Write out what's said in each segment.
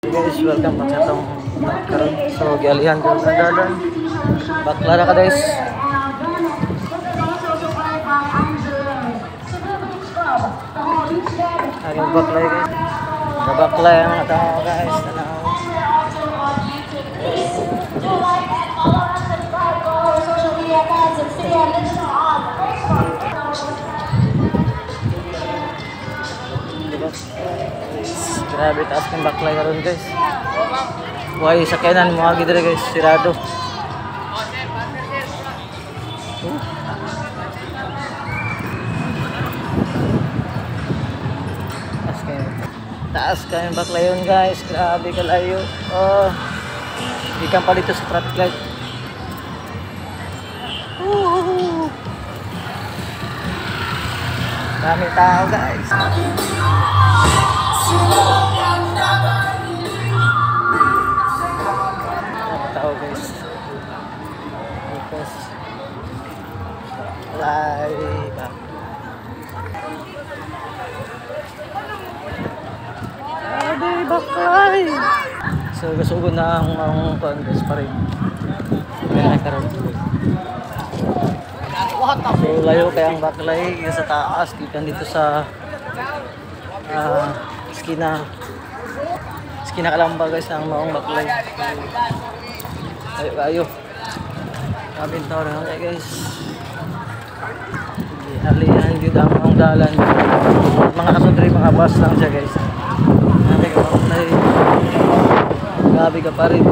Guys, welcome back sa itong karon. So, gialihan ko ang dalan. Baklara ka guys. Ang baklay guys. Nabaklay ang mga tao guys. Tanaw. Grabe taas ng baklay karon guys. Why sakyanan mo agi dire guys, sirado. Taas kayo baklayon guys. Grabe kalayo. Oh. Ikan pa dito sa traffic light. Dami tao guys. Tao guys. Tapos live. Grabe baklay. So gasugod na ang guys pa rin. Kaya karon. So layo kaya ang baklay sa taas dito sa skina Kalamba guys ang maong baklay. Ayo kabin tao na guys. Alihan jud ang maong dalan. Mga kasundri mga bus lang siya guys. Grabe ka baklay. Grabe ka pa rin.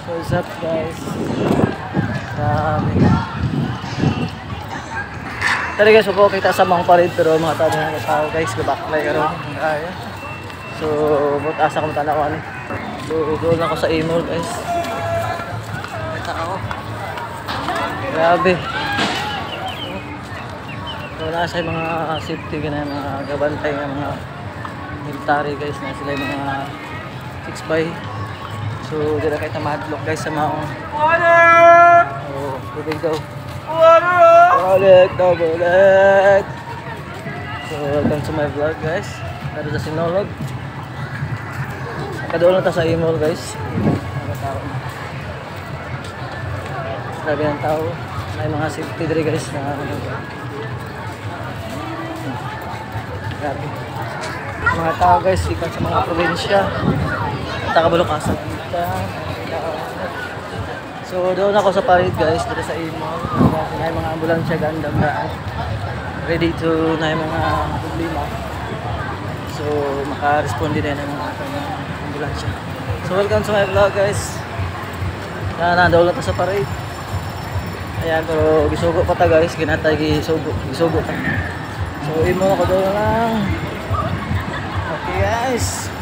So what's up guys? Grabe. Tara guys, upo kita sa mga parid pero mga tao guys, baklay karon. So, asa ko matanawan. So, doon ako sa Imol guys. Kita ako. Grabe. So, nasa yung mga safety ganyan, mga gabantay ng mga military guys na sila yung mga 6x. So, dila kayo tamadlock guys sa maong. Oh, tubig daw. Balik. So, welcome to my vlog guys. Dito sa Sinulog. Kadoon na ta sa Imol guys. Grabe ng tao. May mga safety diri guys na grabe. Mga tao guys, ikan sa mga probinsya. Tagabulokasan. So doon ako sa parid guys, dito sa Imol. May mga ambulansya gandang na ready to na yung mga problema. So maka-respond din ng mga ambulansya. So welcome to my vlog guys. Nandaw lang sa parade. Ayan, pero gisugo pa ta guys, ginatay gisugo pa. So imo ako doon lang. Okay guys.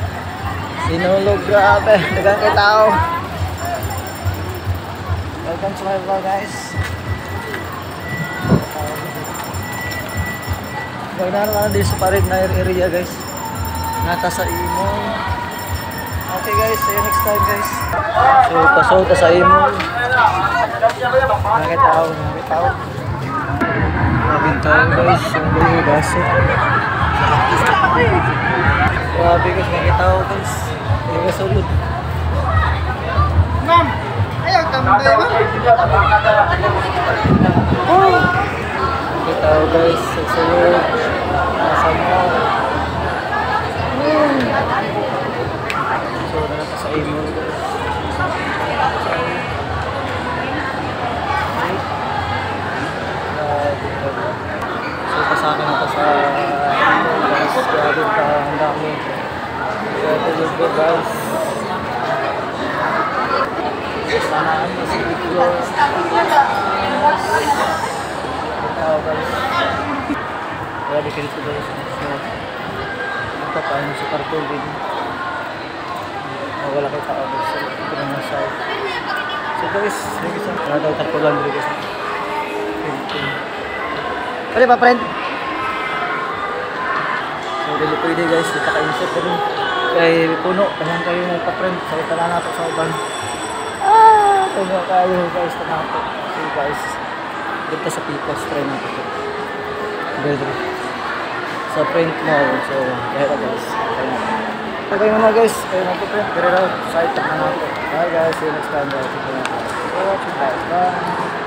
Sinulog, grabe, dagang kay tao. Welcome to my vlog guys. Magnaroon na din sa parade na area guys. Nata sa Imol. Okay guys, see you next time guys. So pasok ta sa Imol. Nakita tao. Nabintay guys, yung buhay baso. Grabe guys, nakita tao guys. Yung kasulod. Ma'am, ayaw tambay ba? Nakita tao guys, kasulod. Nasa mo. So, nasa sa Imol guys. So, pasakin na sa Imol guys. Grabe ka, ang dami. Grabe guys. Sanaan na si Biglo. Ikaw guys. Grabe ka dito guys. Ito pa yung super cool din. Wala kayo tao guys. Ito na nasa south. So guys, daw tapulan dito guys. Pwede pa friend? So dili pwede guys, kita kayo insert din. Kay puno, kanyang kayo ng pa-friend. So ito na nato sa uban. Puno kayo guys, ito nato. So guys, dito sa Picos, try natin ito. Sa print mall, so kaya guys, kaya natin. Okay naman guys, ayun ako print, pero sa itak na natin. Bye guys, see you next time guys. For watching guys, bye.